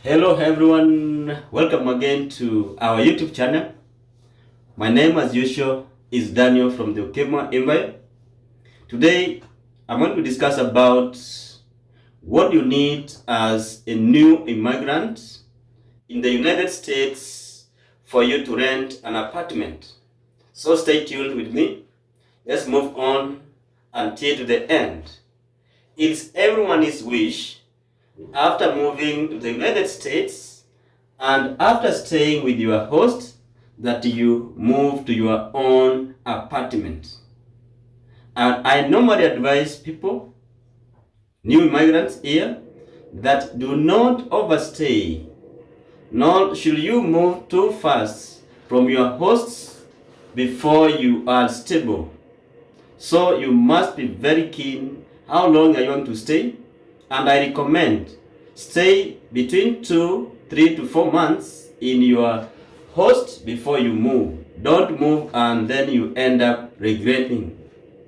Hello everyone, welcome again to our YouTube channel. My name as usual is Daniel from the Immigrant. Today I'm going to discuss about what you need as a new immigrant in the United States for you to rent an apartment. So stay tuned with me. Let's move on until to the end. It's everyone's wish after moving to the United States and after staying with your host that you move to your own apartment. And I normally advise people, new immigrants here, that do not overstay, nor should you move too fast from your hosts before you are stable. So you must be very keen how long are you going to stay, and I recommend stay between 3 to 4 months in your host before you move. Don't move and then you end up regretting,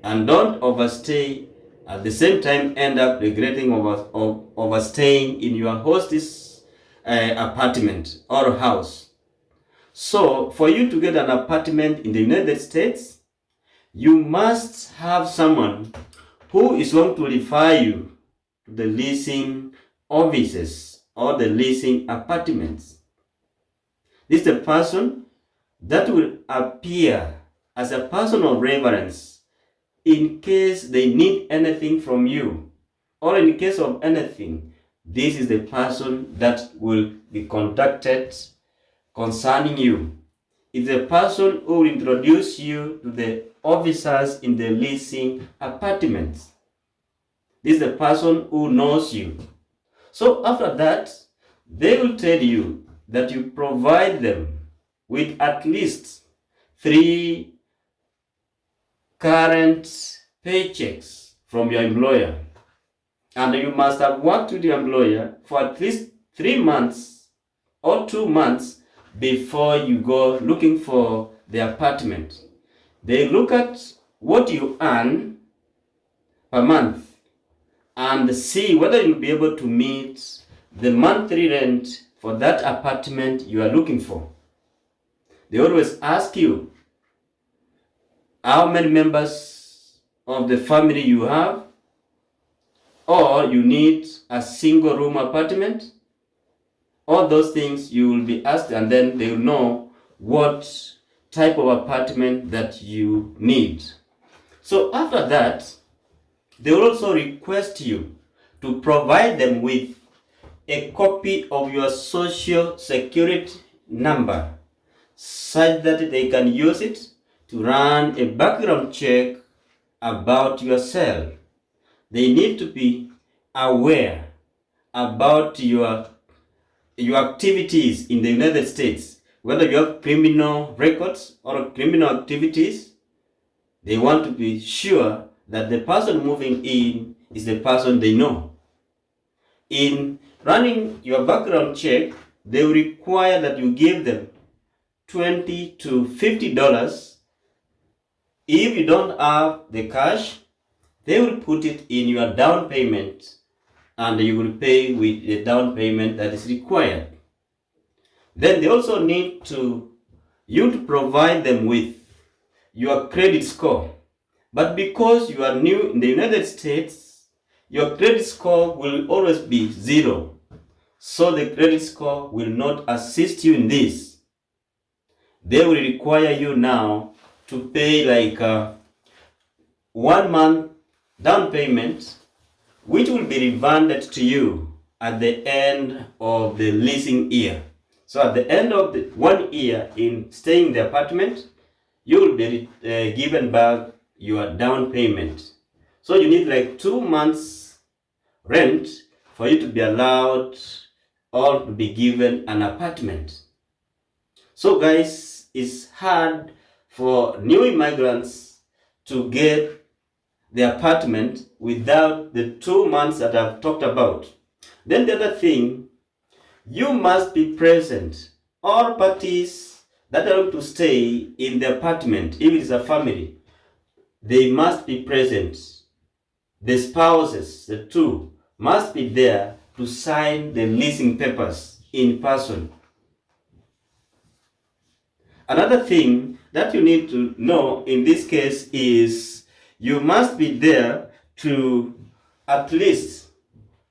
and don't overstay at the same time end up regretting overstaying in your host's apartment or house. So for you to get an apartment in the United States, you must have someone who is going to refer you to the leasing offices or the leasing apartments. This is the person that will appear as a person of reference in case they need anything from you, or in case of anything. This is the person that will be contacted concerning you. It's the person who will introduce you to the officers in the leasing apartments. This is the person who knows you. So after that, they will tell you that you provide them with at least 3 current paychecks from your employer. And you must have worked with your employer for at least 3 months or 2 months before you go looking for the apartment. They look at what you earn per month and see whether you'll be able to meet the monthly rent for that apartment you are looking for. They always ask you how many members of the family you have, or you need a single room apartment. All those things you will be asked, and then they will know what type of apartment that you need. So after that, they will also request you to provide them with a copy of your social security number, such that they can use it to run a background check about yourself. They need to be aware about your activities in the United States, whether you have criminal records or criminal activities. They want to be sure that the person moving in is the person they know. In running your background check, they will require that you give them $20 to $50. If you don't have the cash, they will put it in your down payment, and you will pay with the down payment that is required. Then they also need you to provide them with your credit score. But because you are new in the United States, your credit score will always be 0. So the credit score will not assist you in this. They will require you now to pay like 1 month down payment, which will be refunded to you at the end of the leasing year. So at the end of the 1 year in staying in the apartment, you will be given back your down payment. So you need like 2 months rent for you to be allowed or to be given an apartment. So guys, it's hard for new immigrants to get the apartment without the 2 months that I've talked about. Then the other thing, you must be present. All parties that are going to stay in the apartment, if it is a family, they must be present. The spouses, the two, must be there to sign the leasing papers in person. Another thing that you need to know in this case is you must be there to at least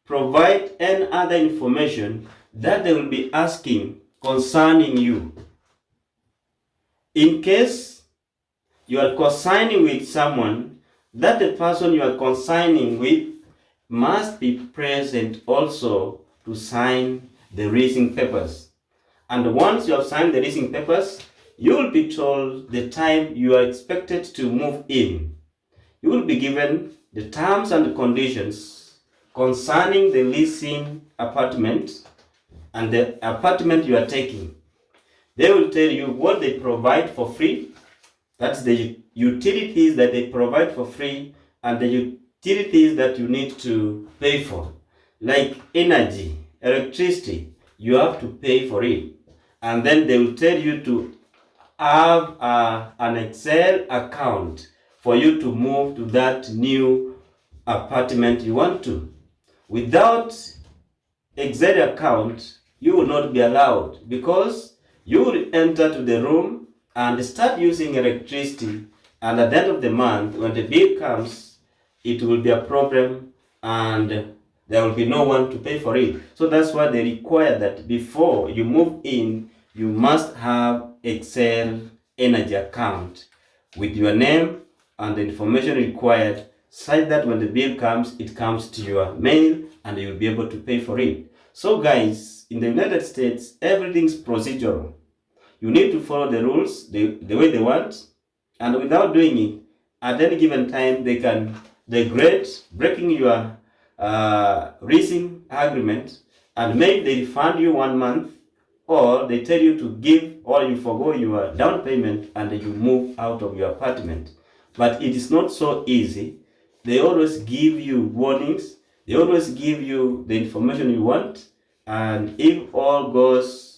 provide any other information that they will be asking concerning you. In case you are consigning with someone, that the person you are consigning with must be present also to sign the leasing papers. And once you have signed the leasing papers, you will be told the time you are expected to move in. You will be given the terms and conditions concerning the leasing apartment and the apartment you are taking. They will tell you what they provide for free. That's the utilities that they provide for free and the utilities that you need to pay for. Like energy, electricity, you have to pay for it. And then they will tell you to have an Excel account for you to move to that new apartment you want to. Without Excel account, you will not be allowed because you will enter to the room and start using electricity, and at the end of the month, when the bill comes, it will be a problem and there will be no one to pay for it. So that's why they require that before you move in, you must have Excel energy account with your name and the information required, such that when the bill comes, it comes to your mail and you'll be able to pay for it. So guys, in the United States, everything's procedural. You need to follow the rules the way they want, and without doing it, at any given time, they can degrade, breaking your leasing agreement, and maybe they refund you 1 month, or they tell you to give, or you forgo your down payment and you move out of your apartment. But it is not so easy. They always give you warnings. They always give you the information you want, and if all goes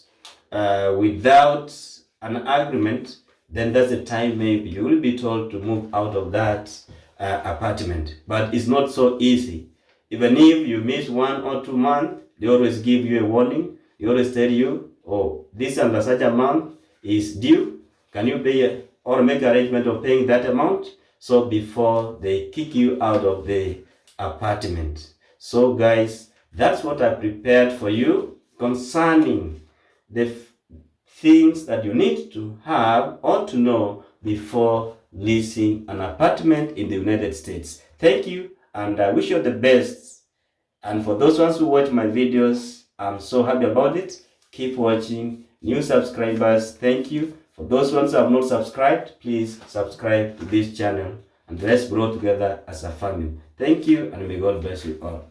without an agreement, then that's the time maybe you will be told to move out of that apartment. But it's not so easy. Even if you miss 1 or 2 months, they always give you a warning. They always tell you, oh, this and such amount is due. Can you pay or make arrangement of paying that amount? So before they kick you out of the apartment. So guys, that's what I prepared for you concerning the things that you need to have or to know before leasing an apartment in the United States. Thank you, and I wish you the best. And for those ones who watch my videos, I'm so happy about it. Keep watching. New subscribers, thank you. For those ones who have not subscribed, please subscribe to this channel and let's grow together as a family. Thank you, and may God bless you all.